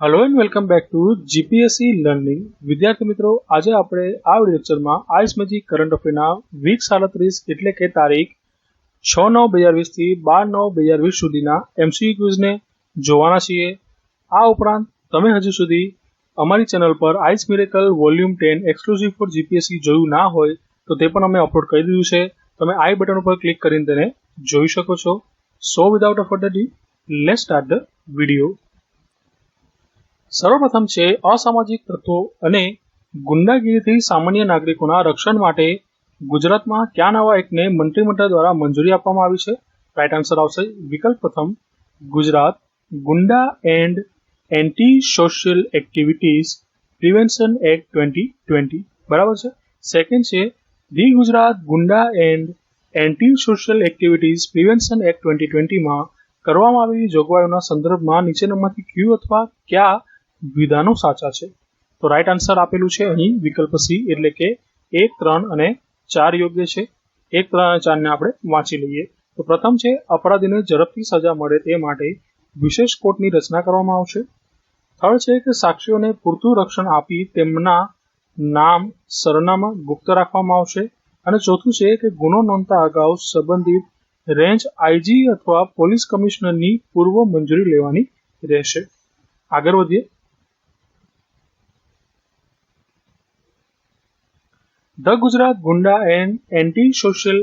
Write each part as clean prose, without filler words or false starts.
Hello and welcome back to GPSC learning. विद्यार्थी मित्रों, આજે આપણે આ લેક્ચરમાં આઈસમેજી કરંટ અફેરના વીક 37 એટલે કે તારીખ 6/9/2020 થી 12/9/2020 સુધીના એમસીક્યુ ક્વિઝને જોવાના છીએ। આ ઉપરાંત તમે હજુ સુધી અમારી ચેનલ પર ICE miracle volume 10 exclusive for GPSC જોયું ના હોય તો તે પણ અમે અપલોડ કરી દીધું છે। તમે આઈ બટન ઉપર ક્લિક કરીને તેને જોઈ શકો છો। So without a further ado, let's start the video. સર્વપ્રથમ છે અસામાજિક તત્વો અને ગુંડાગીરીથી સામાન્ય નાગરિકોના રક્ષણ માટે ગુજરાતમાં કયા નવા એક્ટને મંત્રીમંડળ દ્વારા મંજૂરી આપવામાં આવી છે? રાઈટ આન્સર આવશે વિકલ્પ પ્રથમ, Gujarat Goonda and anti social activities prevention act 2020, બરાબર છે। સેકન્ડ છે the Gujarat Goonda and anti social activities prevention act 2020 માં કરવામાં આવેલી જોગવાઈઓના સંદર્ભમાં નીચેનામાંથી ક્યુ અથવા કયા વિધાનો સાચા છે? તો રાઈટ આન્સર આપેલું છે અહીં વિકલ્પ સી, એટલે કે 1, 3 અને 4 યોગ્ય છે। 1, 3 અને 4 ને આપણે વાંચી લઈએ। તો પ્રથમ છે અપરાધીને ઝડપથી સજા મળે તે માટે વિશેષ કોર્ટની રચના કરવામાં આવશે। થર્ડ છે કે સાક્ષીઓને પૂરતું રક્ષણ આપી તેમના નામ સરનામા ગુપ્ત રાખવામાં આવશે। અને ચોથું છે કે ગુનો નોંધતા અગાઉ સંબંધિત રેન્જ આઈજી અથવા પોલીસ કમિશનરની પૂર્વ મંજૂરી લેવાની રહેશે। આગળ વધીએ। The Gujarat Goonda and anti social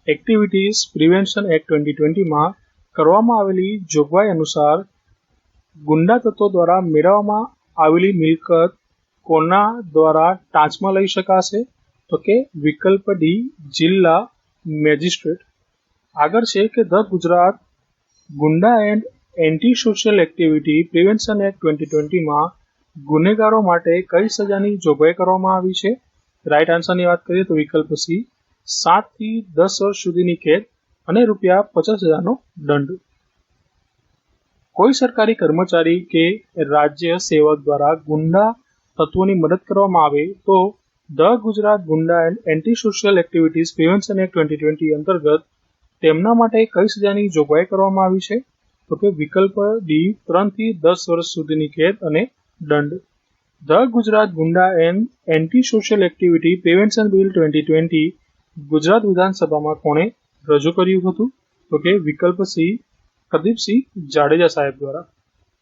activities prevention act 2020 માં કરવામાં આવેલી જોગવાઈ અનુસાર ગુંડા તત્વો દ્વારા મેળવવામાં આવેલી મિલકત કોના દ્વારા ટાંચમાં લઈ શકાશે? તો કે વિકલ્પ ડી, જિલ્લા મેજિસ્ટ્રેટ। આગળ છે કે the Gujarat Goonda and anti social activity prevention act 2020 માં ગુનેગારો માટે કઈ સજાની જોગવાઈ કરવામાં આવી છે? રાઈટ આન્સરની વાત કરીએ તો વિકલ્પ સી, 7 થી 10 વર્ષ સુધીની કેદ અને ₹50,000નો દંડ। કોઈ સરકારી કર્મચારી કે રાજ્ય સેવક દ્વારા ગુંડા તત્વોની મદદ કરવામાં આવે તો the Gujarat Goonda and anti social activities prevention act 2020 અંતર્ગત તેમના માટે કઈ સજાની જોગવાઈ કરવામાં આવી છે? તો કે વિકલ્પ ડી, 3 થી 10 વર્ષ સુધીની કેદ અને દંડ। The Gujarat Goonda and anti social activity prevention bill 2020 Gujarat વિધાનસભામાં કોણે રજૂ કર્યું હતું? તો કે વિકલ્પ સી, પ્રદીપસિંહ જાડેજા સાહેબ દ્વારા।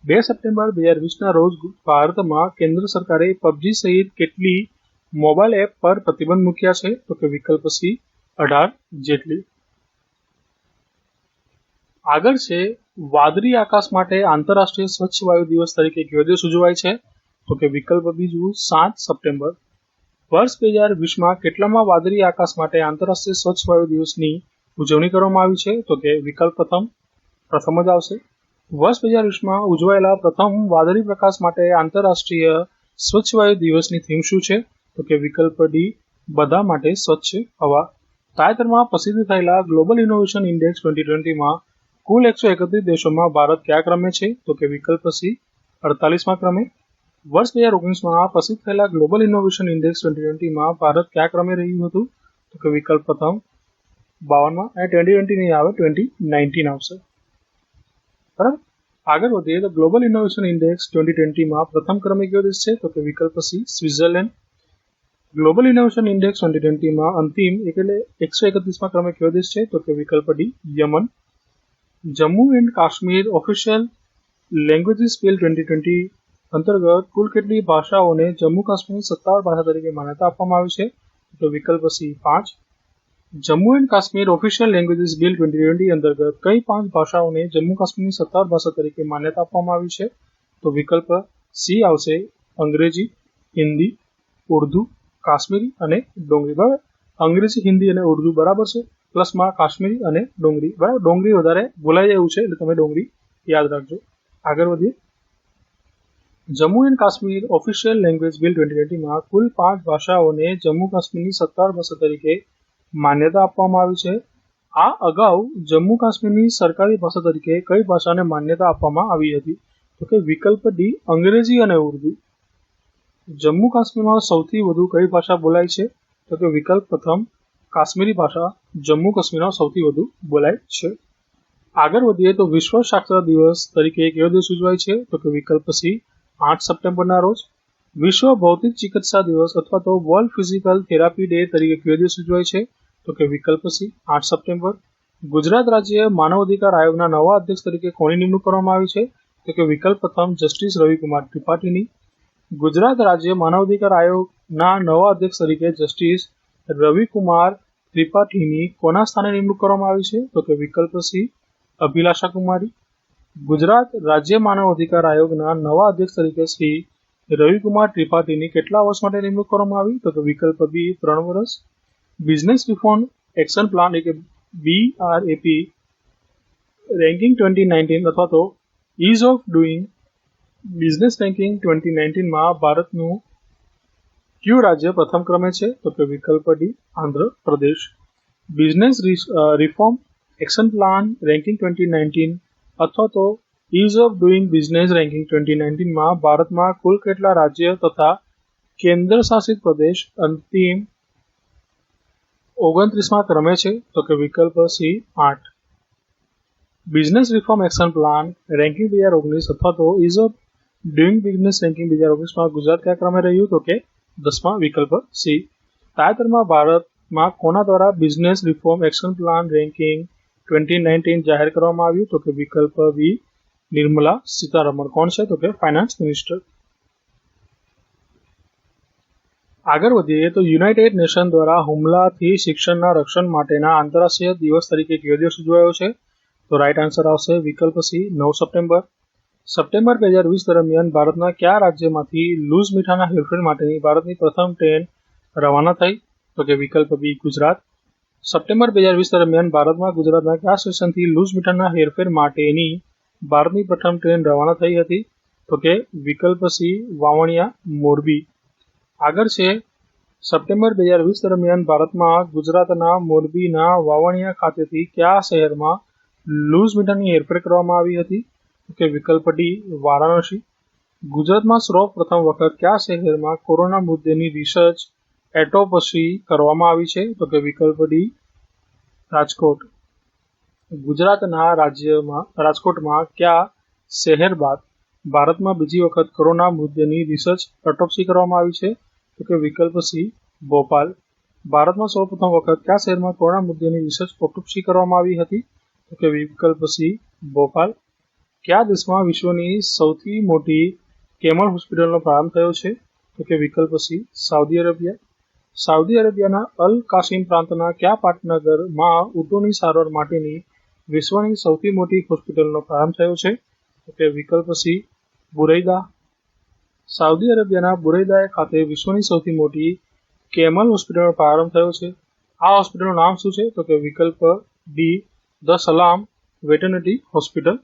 2 સપ્ટેમ્બર 2020ના રોજ ભારતમાં કેન્દ્ર સરકારે પબજી સહિત કેટલી મોબાઈલ એપ પર પ્રતિબંધ મૂક્યા છે? તો કે વિકલ્પ સી, 18 જેટલી। આગળ છે વાદળી આકાશ માટે આંતરરાષ્ટ્રીય સ્વચ્છ વાયુ દિવસ તરીકે કયો દિવસ ઉજવાય છે? તો કે વિકલ્પ બીજું, 7 સપ્ટેમ્બર। વર્ષ 2020માં કેટલામાં વાદળી આકાશ માટે આંતરરાષ્ટ્રીય સ્વચ્છ વાયુ દિવસની ઉજવણી કરવામાં આવી છે? તો કે વિકલ્પ પ્રથમ જ આવશે। વર્ષ 2020માં ઉજવાયેલા પ્રથમ વાદળી પ્રકાશ માટે આંતરરાષ્ટ્રીય સ્વચ્છ વાયુ દિવસની થીમ શું છે? તો કે વિકલ્પ ડી, બધા માટે સ્વચ્છ હવા। તાજેતરમાં પ્રસિદ્ધ થયેલા ગ્લોબલ ઇનોવેશન ઇન્ડેક્સ 2020માં કુલ 131 દેશોમાં ભારત કયા ક્રમે છે? તો કે વિકલ્પ સી, 48મા ક્રમે। વર્ષ 2019માં પ્રસિદ્ધ થયેલા ગ્લોબલ ઇનોવેશન ઇન્ડેક્સ 2020માં ભારત કયા ક્રમે રહ્યું હતું? તો કે વિકલ્પ પ્રથમ 52માં। અને 2020 નહીં આવે, 2019 આવશે, બરાબર। આગળ વધીએ તો ગ્લોબલ ઇનોવેશન ઇન્ડેક્સ 2020માં પ્રથમ ક્રમે કયો દેશ છે? તો કે વિકલ્પ C, Switzerland. Global innovation index 2020માં અંતિમ એટલે 131મા ક્રમે કયો દેશ છે? તો કે વિકલ્પ D, Yemen. Jammu and Kashmir official languages bill 2020 અંતર્ગત કુલ કેટલી ભાષાઓને જમ્મુ કાશ્મીરની સત્તાવાર ભાષા તરીકે માન્યતા આપવામાં આવી છે? તો વિકલ્પ C, 5। Jammu and Kashmir official languages bill 2020 અંતર્ગત કઈ 5 ભાષાઓને જમ્મુ કાશ્મીરની સત્તાવાર ભાષા તરીકે માન્યતા આપવામાં આવી છે? તો વિકલ્પ સી આવશે, અંગ્રેજી, હિન્દી, ઉર્દુ, કાશ્મીરી અને ડોંગરી, બરાબર। અંગ્રેજી, હિન્દી અને ઉર્દુ બરાબર છે, પ્લસમાં કાશ્મીરી અને ડોંગરી, બરાબર। ડોંગરી વધારે ભૂલાઈ જાય છે એટલે તમે ડોંગરી યાદ રાખજો। આગળ વધીએ। Jammu and Kashmir official language bill 2020માં કુલ 5 ભાષાઓને જમ્મુ કાશ્મીરની સત્તાવાર ભાષા તરીકે માન્યતા આપવામાં આવી છે। આ અગાઉ જમ્મુ કાશ્મીરની સરકારી ભાષા તરીકે કઈ ભાષાને માન્યતા આપવામાં આવી હતી? તો કે વિકલ્પ ડી, અંગ્રેજી અને ઉર્દુ। જમ્મુ કાશ્મીરમાં સૌથી વધુ કઈ ભાષા બોલાય છે? તો કે વિકલ્પ પ્રથમ, કાશ્મીરી ભાષા જમ્મુ કાશ્મીરમાં સૌથી વધુ બોલાય છે। આગળ વધીએ તો વિશ્વ સાક્ષરતા દિવસ તરીકે કયો દિવસ ઉજવાય છે? તો કે વિકલ્પ સી, 8 સપ્ટેમ્બરના રોજ. વિશ્વ ભૌતિક ચિકિત્સા દિવસ અથવા તો વર્લ્ડ ફિઝિકલ થેરાપી ડે તરીકે કયો દિવસ ઉજવાય છે? તો કે વિકલ્પ સી 8 સપ્ટેમ્બર. ગુજરાત રાજ્ય માનવ અધિકાર આયોગના નવા અધ્યક્ષ તરીકે કોની નિમણૂક કરવામાં આવી છે? તો કે વિકલ્પ પ્રથમ જસ્ટિસ રવિકુમાર ત્રિપાઠીની. ગુજરાત રાજ્ય માનવ અધિકાર આયોગના નવા અધ્યક્ષ તરીકે જસ્ટિસ રવિકુમાર ત્રિપાઠીની કોના સ્થાને નિમણૂક કરવામાં આવી છે? તો કે વિકલ્પ સી અભિલાષા કુમારી. ગુજરાત રાજ્ય માનવ અધિકાર આયોગના નવા અધ્યક્ષ તરીકે શ્રી રવિકુમાર ત્રિપાઠીની કેટલા વર્ષ માટે નિમણૂક કરવામાં આવી? તો કે વિકલ્પ બી 3 વર્ષ. બિઝનેસ રિફોર્મ એક્શન પ્લાન એટલે BRAP રેન્કિંગ 2019 અથવા તો ease of doing business ranking 2019 માં ભારતનું કયું રાજ્ય પ્રથમ ક્રમે છે? તો કે વિકલ્પ D Andhra Pradesh. Business reform action plan ranking 2019 અથવા તો ease of doing business ranking 2019 માં ભારતમાં કુલ કેટલા રાજ્ય તથા કેન્દ્ર શાસિત પ્રદેશ અંતિમ 29માં ક્રમે છે? તો કે વિકલ્પ C 8. Business reform action plan ranking 2019 અથવા તો ease of doing business ranking 2019 માં ગુજરાત કયા ક્રમે રહ્યું? તો કે 10મા. વિકલ્પ સી. તાજેતરમાં ભારતમાં કોના દ્વારા business reform action plan ranking 2019 જાહેર કરવામાં આવ્યું? તો કે વિકલ્પ બી નિર્મલા સીતારમણ. કોણ છે? તો કે ફાઇનાન્સ મિનિસ્ટર. આગળ વધીએ તો યુનાઇટેડ નેશન દ્વારા હુમલાથી શિક્ષણના રક્ષણ માટેના આંતરરાષ્ટ્રીય દિવસ તરીકે કયો દિવસ ઉજવાયો છે? તો રાઈટ આન્સર આવશે વિકલ્પ સી 9 સપ્ટેમ્બર. સપ્ટેમ્બર 2020 દરમિયાન ભારતના કયા રાજ્યમાંથી લૂઝ મીઠાના હેરફેર માટેની ભારતની પ્રથમ ટ્રેન રવાના થઈ? તો કે વિકલ્પ બી ગુજરાત. સપ્ટેમ્બર 2020 દરમિયાન ભારતમાં ગુજરાતના કયા સ્ટેશનથી લૂઝ મીઠાના હેરફેર માટેની ભારતની પ્રથમ ટ્રેન રવાના થઈ હતી? તો કે વિકલ્પ સી વાવણિયા મોરબી. આગળ છે સપ્ટેમ્બર 2020 દરમિયાન ભારતમાં ગુજરાતના મોરબીના વાવણિયા ખાતેથી કયા શહેરમાં લૂઝ મીઠાની હેરફેર કરવામાં આવી હતી? તો કે વિકલ્પ ડી વારાણસી. ગુજરાતમાં સૌ પ્રથમ વખત કયા શહેરમાં કોરોના મુદ્દેની રિસર્ચ એટોપસી કરવામાં આવી છે? તો કે વિકલ્પ ડી રાજકોટ. ગુજરાતના રાજકોટમાં કયા શહેર બાદ ભારતમાં બીજી વખત કોરોના મુદ્દેની રિસર્ચ એટોપસી કરવામાં આવી છે? તો કે વિકલ્પ સી ભોપાલ. ભારતમાં સૌ પ્રથમ વખત કયા શહેરમાં કોરોના મુદ્દેની રિસર્ચ ઓટોપ્સી કરવામાં આવી હતી? તો કે વિકલ્પ સી ભોપાલ. કયા દેશમાં વિશ્વની સૌથી મોટી કેમલ હોસ્પિટલનો પ્રારંભ થયો છે? તો કે વિકલ્પ સી સાઉદી અરેબિયા. સાઉદી અરેબિયાના અલ કાસિમ પ્રાંતના કયા પાટનગરમાં ઊંટોની સારવાર માટેની વિશ્વની સૌથી મોટી હોસ્પિટલનો પ્રારંભ થયો છે? તો કે વિકલ્પ સી બુરૈદા. સાઉદી અરેબિયાના બુરૈદા ખાતે વિશ્વની સૌથી મોટી કેમલ હોસ્પિટલનો પ્રારંભ થયો છે. આ હોસ્પિટલનું નામ શું છે? તો કે વિકલ્પ ડી ધ સલામ વેટરનરી હોસ્પિટલ.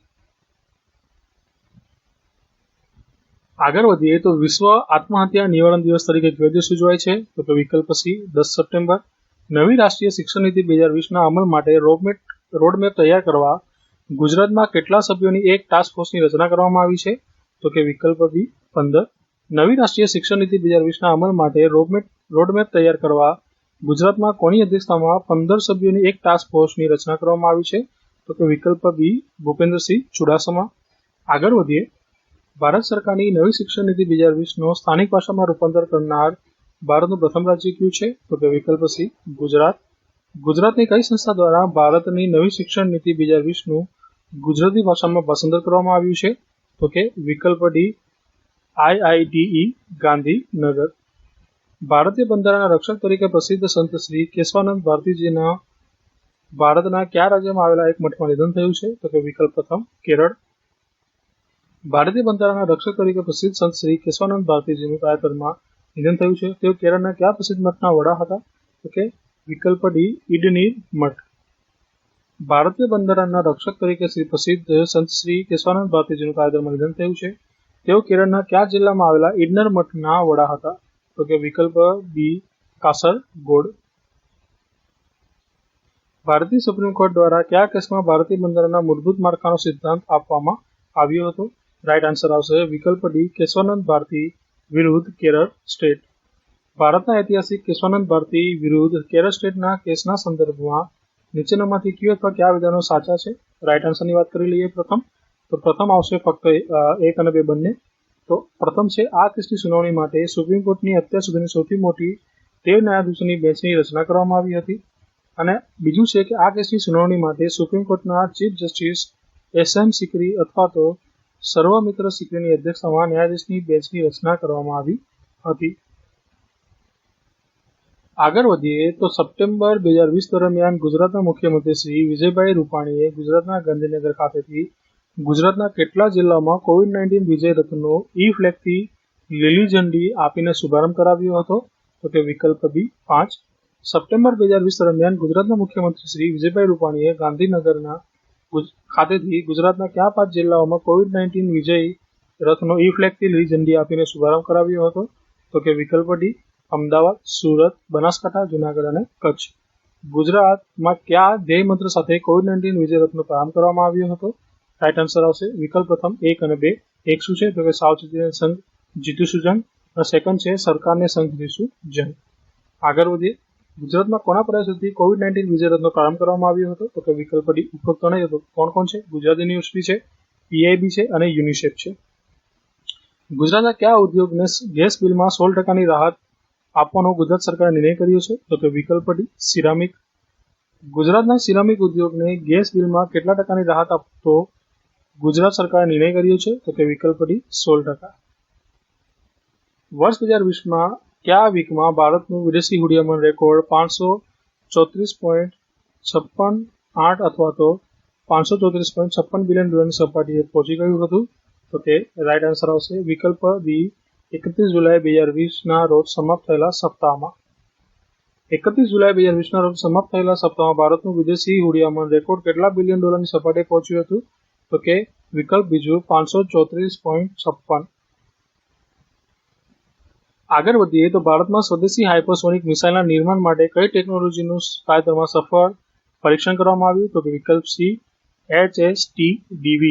આગળ વધીએ તો વિશ્વ આત્મહત્યા નિવારણ દિવસ તરીકે કયો દિવસ ઉજવાય છે? તો કે વિકલ્પ સી 10 સપ્ટેમ્બર. નવી રાષ્ટ્રીય શિક્ષણ નીતિ 2020ના અમલ માટે રોડમેપ તૈયાર કરવા ગુજરાતમાં કેટલા સભ્યોની એક ટાસ્ક ફોર્સની રચના કરવામાં આવી છે? તો કે વિકલ્પ બી 15. નવી રાષ્ટ્રીય શિક્ષણ નીતિ 2020ના અમલ માટે રોડમેપ તૈયાર કરવા ગુજરાતમાં કોની અધ્યક્ષતામાં 15 સભ્યોની એક ટાસ્ક ફોર્સની રચના કરવામાં આવી છે? તો કે વિકલ્પ બી ભૂપેન્દ્રસિંહ ચુડાસમા. આગળ વધીએ ભારત સરકારની નવી શિક્ષણ નીતિ 2020નો સ્થાનિક ભાષામાં રૂપાંતર કરનાર ભારતનું પ્રથમ રાજ્ય કયું છે? તો કે વિકલ્પ સી ગુજરાત. ગુજરાતની કઈ સંસ્થા દ્વારા ભારતની નવી શિક્ષણ નીતિ 2020નું ગુજરાતી ભાષામાં ભાષાંતર કરવામાં આવ્યું છે? તો કે વિકલ્પ ડી IITE ગાંધીનગર. ભારતીય બંધારણના રક્ષક તરીકે પ્રસિદ્ધ સંત શ્રી કેશવાનંદ ભારતીજીના ભારતના કયા રાજ્યમાં આવેલા એક મઠમાં નિધન થયું છે? તો કે વિકલ્પ પ્રથમ કેરળ. ભારતીય બંધારણના રક્ષક તરીકે પ્રસિદ્ધ સંત શ્રી કેશવાનંદ ભારતીજીનું તાજેતરમાં નિધન થયું છે. તેઓ કેરળના કયા પ્રસિદ્ધ મઠના વડા હતા? તો કે વિકલ્પ ડી ઇડનીર મઠ. ભારતીય બંધારણના રક્ષક તરીકે પ્રસિદ્ધ સંત શ્રી કેશવાનંદ ભારતીજીનું તાજેતરમાં નિધન થયું છે. તેઓ કેરળના કયા જિલ્લામાં આવેલા ઇડનર મઠના વડા હતા? તો કે વિકલ્પ બી કાસરગોડ. ભારતીય સુપ્રીમ કોર્ટ દ્વારા કયા કેસમાં ભારતીય બંધારણના મૂળભૂત માળખાનો સિદ્ધાંત આપવામાં આવ્યો હતો? રાઈટ આન્સર આવશે વિકલ્પ ડી કેશવાનંદ ભારતી વિરુદ્ધ કેરળ સ્ટેટ. ભારતના ઐતિહાસિક કેશવાનંદ ભારતી વિરુદ્ધ કેરળ સ્ટેટના કેસના સંદર્ભમાં નીચેનામાંથી કયું અથવા કયા વિધાનો સાચા છે? રાઈટ આન્સરની વાત કરી લઈએ. પ્રથમ આવશે ફક્ત 1 અને 2 બંને. તો પ્રથમ છે આ કેસની સુનાવણી માટે સુપ્રીમ કોર્ટની અત્યાર સુધીની સૌથી મોટી 13 ન્યાયાધીશોની બેન્ચની રચના કરવામાં આવી હતી. અને બીજું છે કે આ કેસની સુનાવણી માટે સુપ્રીમ કોર્ટના ચીફ જસ્ટિસ SM સિકરી અથવા તો સર્વમિત્ર સિકરીની અધ્યક્ષતામાં ન્યાયાધીશની બેન્ચની રચના કરવામાં આવી હતી. આગળ વધીએ તો સપ્ટેમ્બર 2020 દરમિયાન ગુજરાતના મુખ્યમંત્રી શ્રી વિજયભાઈ રૂપાણીએ ગુજરાતના ગાંધીનગર ખાતેથી ગુજરાતના કેટલા જિલ્લાઓમાં COVID-19 વિજય રથનો ઈ-ફ્લેગથી લીલી ઝંડી આપીને શુભારંભ કરાવ્યો હતો? તો કે વિકલ્પ બી 5. સપ્ટેમ્બર 2020 દરમિયાન ગુજરાતના મુખ્યમંત્રી શ્રી વિજયભાઈ રૂપાણીએ ગાંધીનગરના ખાતેથી ગુજરાતના કયા 5 જિલ્લાઓમાં COVID-19 વિજય રથનો ઈ-ફ્લેગથી લીલી ઝંડી આપીને શુભારંભ કરાવ્યો હતો? તો કે વિકલ્પ ડી અમદાવાદ, સુરત, બનાસકાંઠા, જૂનાગઢ અને કચ્છ. ગુજરાતમાં કયા ધ્યેય મંત્ર સાથે COVID-19 વિજય રથનો પ્રારંભ કરવામાં આવ્યો હતો? રાઈટ આન્સર આવશે વિકલ્પ પ્રથમ 1 અને 2. એક શું છે તો કે સાવચેતીને સંઘ જીતીશું જંગ, અને સેકન્ડ છે સરકારને સંઘ જીતીશું જંગ. આગળ વધીએ, ગુજરાતમાં કોના પ્રયાસોથી COVID-19 વિજય રથનો પ્રારંભ કરવામાં આવ્યો હતો? તો કે વિકલ્પ ડી ઉપરોક્ત ત્રણેય હતો. કોણ કોણ છે? ગુજરાત યુનિવર્સિટી છે, PIB છે અને યુનિસેફ છે. ગુજરાતના કયા ઉદ્યોગને ગેસ બિલમાં 16% રાહત આપવાનો ગુજરાત સરકારે નિર્ણય કર્યો છે? તો કે વિકલ્પ ડી સિરામિક. ગુજરાતના સિરામિક ઉદ્યોગને ગેસ બિલમાં કેટલા ટકાની રાહત આપતો ગુજરાત સરકારે નિર્ણય કર્યો છે? તો કે વિકલ્પ ડી 16%. વર્ષ 2020માં કયા વીકમાં ભારતનું વિદેશી હુંડિયામણ રેકોર્ડ 534.56 અથવા તો $534.56 બિલિયન સપાટીએ પહોંચી ગયું હતું? તો કે રાઈટ આન્સર આવશે વિકલ્પ બી 31 જુલાઈ 2020ના રોજ સમાપ્ત થયેલા સપ્તાહમાં. 31 જુલાઈ 2020ના રોજ સમાપ્ત થયેલા સપ્તાહમાં ભારતનું વિદેશી હુંડિયામણ રેકોર્ડ કેટલા બિલિયન ડોલરની સપાટીએ પહોંચ્યું હતું? તો કે વિકલ્પ બીજું 534.56. આગળ વધીએ તો ભારતમાં સ્વદેશી હાઇપરસોનિક મિસાઇલના નિર્માણ માટે કઈ ટેકનોલોજીનું તાજેતરમાં સફળ પરીક્ષણ કરવામાં આવ્યું? તો કે વિકલ્પ સી HSTDV.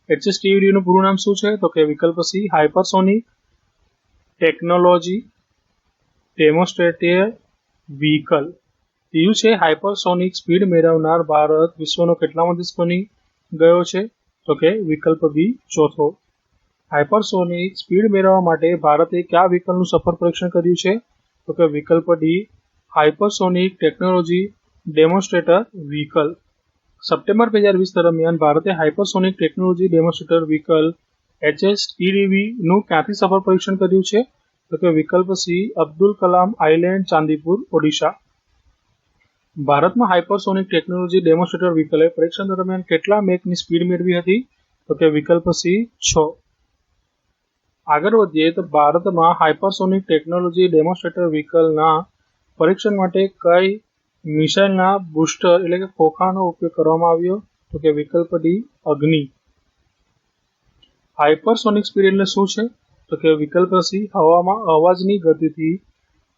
HSTDV નું પૂરું નામ શું છે? તો કે વિકલ્પ C hypersonic technology demonstrator vehicle. ત્રીજું છે હાઇપરસોનિક સ્પીડ મેળવનાર ભારત વિશ્વનો કેટલામો દેશ બની ગયો છે? તો કે વિકલ્પ બી ચોથો. હાઇપરસોનિક સ્પીડ મેળવવા માટે ભારતે કયા વ્હીકલનું સફળ પરીક્ષણ કર્યું છે? તો કે વિકલ્પ D hypersonic technology demonstrator vehicle. September 2020 દરમિયાન ભારતે hypersonic technology demonstrator vehicle HSTDV નું ક્યાંથી સફળ પરીક્ષણ કર્યું છે? તો કે વિકલ્પ સી અબ્દુલ કલામ આઇલેન્ડ, ચાંદીપુર, ઓડિશા. ભારતમાં હાઇપરસોનિક ટેકનોલોજી ડેમોન્સ્ટ્રેટર વ્હીકલે પરીક્ષણ દરમિયાન કેટલા મેકની સ્પીડ મેળવી હતી? તો કે વિકલ્પ સી 6. આગળ વધીએ તો ભારતમાં હાઇપરસોનિક ટેકનોલોજી ડેમોન્સ્ટ્રેટર વ્હીકલના પરીક્ષણ માટે કઈ મિસાઇલના બુસ્ટર એટલે કે ખોખાનો ઉપયોગ કરવામાં આવ્યો? તો કે વિકલ્પ ડી અગ્નિ. હાઇપરસોનિક સ્પીડ એટલે શું છે? તો કે વિકલ્પ સી હવામાં અવાજની ગતિથી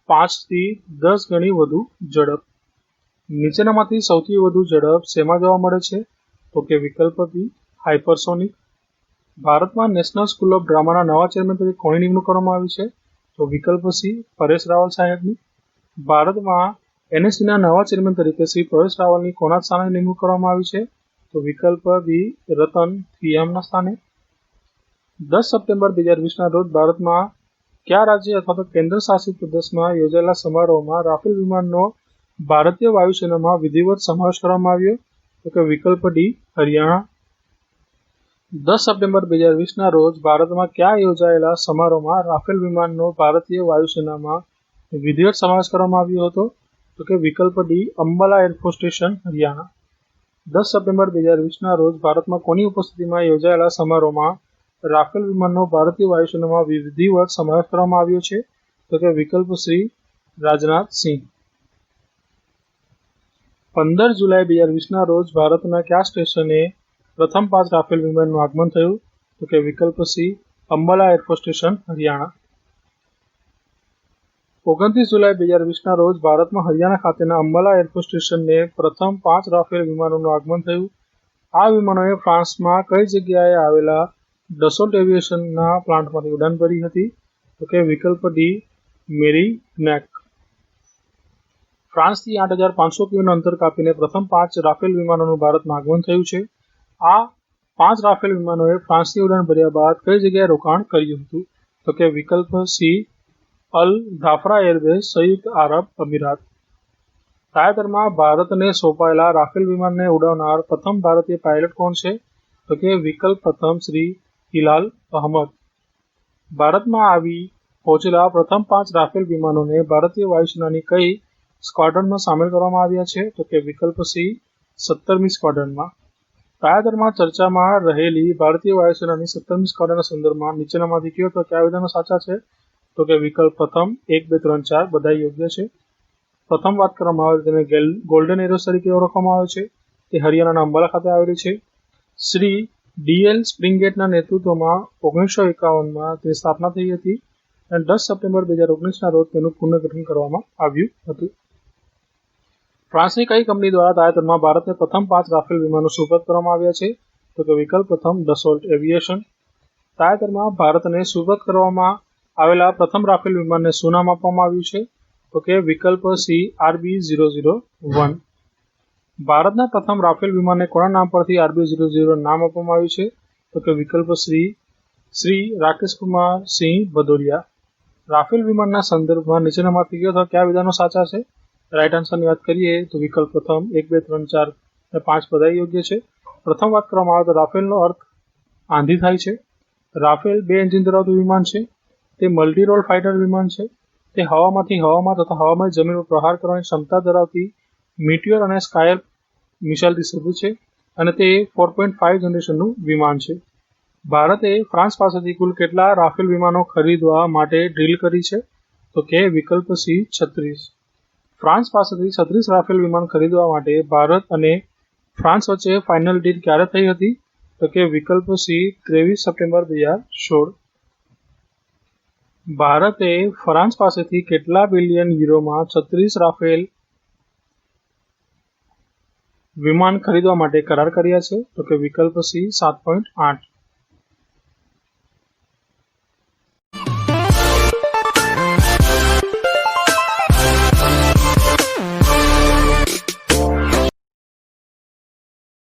5 થી 10 ગણી વધુ ઝડપ. નીચેનામાંથી સૌથી વધુ ઝડપ શેમાં જોવા મળે છે? તો કે વિકલ્પ બી હાઇપરસોનિક. ભારતમાં નેશનલ સ્કૂલ ઓફ ડ્રામાના નવા ચેરમેન તરીકે કોની નિમણૂક કરવામાં આવી છે? તો વિકલ્પ સી પરેશ રાવલ સાહેબની. ભારતમાં NSCના નવા ચેરમેન તરીકે શ્રી પરેશ રાવલની કોના સ્થાને નિમણૂક કરવામાં આવી છે? તો વિકલ્પ બી રતન થિયામના સ્થાને. 10 સપ્ટેમ્બર 2020ના રોજ ભારતમાં કયા રાજ્ય અથવા તો કેન્દ્ર શાસિત પ્રદેશમાં યોજાયેલા સમારોહમાં રાફેલ વિમાનનો ભારતીય વાયુસેનામાં વિધિવત સમાવેશ કરવામાં આવ્યો? તો કે વિકલ્પ ડી હરિયાણા. 10 સપ્ટેમ્બર 2020ના રોજ ભારતમાં ક્યાં યોજાયેલા સમારોહમાં રાફેલ વિમાનનો ભારતીય વાયુસેનામાં વિધિવત સમાવેશ કરવામાં આવ્યો હતો? તો કે વિકલ્પ D Ambala air force station, Haryana. 10 September 2020ના રોજ ભારતમાં કોની ઉપસ્થિતિમાં યોજાયેલા સમારોહમાં રાફેલ વિમાનનો ભારતીય વાયુસેનામાં વિધિવત સમાવેશ કરવામાં આવ્યો છે? તો કે વિકલ્પ શ્રી રાજનાથ સિંહ. 15 જુલાઈ 2020ના રોજ ભારતના કયા સ્ટેશને પ્રથમ 5 રાફેલ વિમાનનું આગમન થયું? તો કે વિકલ્પ C Ambala air force station, Haryana. 29 જુલાઈ 2020ના રોજ ભારતમાં હરિયાણા ખાતેના અંબાલા એરફોર્સ સ્ટેશનને પ્રથમ 5 રાફેલ વિમાનોનું આગમન થયું. આ વિમાનોએ ફ્રાન્સમાં કઈ જગ્યાએ આવેલા ડસોલ્ટ એવિએશનના પ્લાન્ટમાંથી ઉડાન ભરી હતી? તો કે વિકલ્પ ડી મેરીગ્નેક. ફ્રાન્સથી 8,500 કિલોમીટર અંતર કાપીને પ્રથમ 5 રાફેલ વિમાનોનું ભારતમાં આગમન થયું છે. આ 5 રાફેલ વિમાનોએ ફ્રાન્સની ઉડાન ભર્યા બાદ કઈ જગ્યાએ રોકાણ કર્યું હતું? તો કે વિકલ્પ સી અલ ધાફરા એરબેઝ, સંયુક્ત આરબ અમીરાત. તાજેતરમાં ભારતને સોંપાયેલા રાફેલ વિમાનને ઉડાવનાર પ્રથમ ભારતીય પાયલટ કોણ છે? તો કે વિકલ્પ પ્રથમ શ્રી હિલાલ અહમદ. ભારતમાં આવી પહોંચેલા પ્રથમ 5 રાફેલ વિમાનોને ભારતીય વાયુસેનાની કઈ સ્ક્વોડ્રનમાં સામેલ કરવામાં આવ્યા છે? તો કે વિકલ્પ સી 17મી સ્ક્વોડ્રનમાં. તાજેતરમાં ચર્ચામાં રહેલી ભારતીય વાયુસેનાની 17મી સ્ક્વોડ્રનના સંદર્ભમાં નીચેનામાંથી કયો તો કયા વિધાનો સાચા છે? તો કે વિકલ્પ પ્રથમ 1, 2, 3, 4 બધા યોગ્ય છે. પ્રથમ વાત કરવામાં આવે તેને ગોલ્ડન એરોસ તરીકે ઓળખવામાં આવે છે. તે હરિયાણાના અંબાલા ખાતે આવેલી છે. શ્રી ડીએલ સ્પ્રિંગેટના નેતૃત્વમાં 1951માં તેની સ્થાપના થઈ હતી અને 10 સપ્ટેમ્બર 2019ના રોજ તેનું પુનર્ગઠન કરવામાં આવ્યું હતું. ફ્રાન્સની કઈ કંપની દ્વારા તાજેતરમાં ભારતને પ્રથમ 5 રાફેલ વિમાનો સુપરત કરવામાં આવ્યા છે? તો કે વિકલ્પ પ્રથમ દસોલ્ટ એવિએશન. તાજેતરમાં ભારતને સુપરત કરવામાં આવેલા પ્રથમ રાફેલ વિમાનને શું નામ આપવામાં આવ્યું છે? તો કે વિકલ્પ સી RB001. ભારતના પ્રથમ રાફેલ વિમાનને કોના નામ પરથી RB001 નામ આપવામાં આવ્યું છે? તો કે વિકલ્પ શ્રી રાકેશ કુમાર સિંહ ભદૌરિયા. રાફેલ વિમાનના સંદર્ભમાં નીચેનામાંથી કયા વિધાનો સાચા છે? રાઈટ આન્સરની વાત કરીએ તો વિકલ્પ પ્રથમ 1, 2, 3, 4 અને 5 બધા યોગ્ય છે. પ્રથમ વાત કરવામાં આવે તો રાફેલનો અર્થ આંધી થાય છે. રાફેલ 2 એન્જિન ધરાવતું વિમાન છે. તે મલ્ટી રોલ ફાઇટર વિમાન છે. તે હવામાંથી હવામાં તથા હવામાં જમીન પર પ્રહાર કરવાની ક્ષમતા ધરાવતી મીટિયોર અને સ્કાયર મિસાઇલથી સજ્જ છે અને તે 4.5 જનરેશનનું વિમાન છે. ભારતે ફ્રાન્સ પાસેથી કુલ કેટલા રાફેલ વિમાનો ખરીદવા માટે ડીલ કરી છે? તો કે વિકલ્પ સી 36. ફ્રાન્સ પાસેથી 36 રાફેલ વિમાન ખરીદવા માટે ભારત અને ફ્રાન્સ વચ્ચે ફાઇનલ ડીલ ક્યારે થઈ હતી? તો કે વિકલ્પ સી 23 સપ્ટેમ્બર 2016. ભારતે ફ્રાન્સ પાસેથી કેટલા બિલિયન યુરોમાં 36 રાફેલ વિમાન ખરીદવા માટે કરાર કર્યા છે? તો કે વિકલ્પ સી 7.8.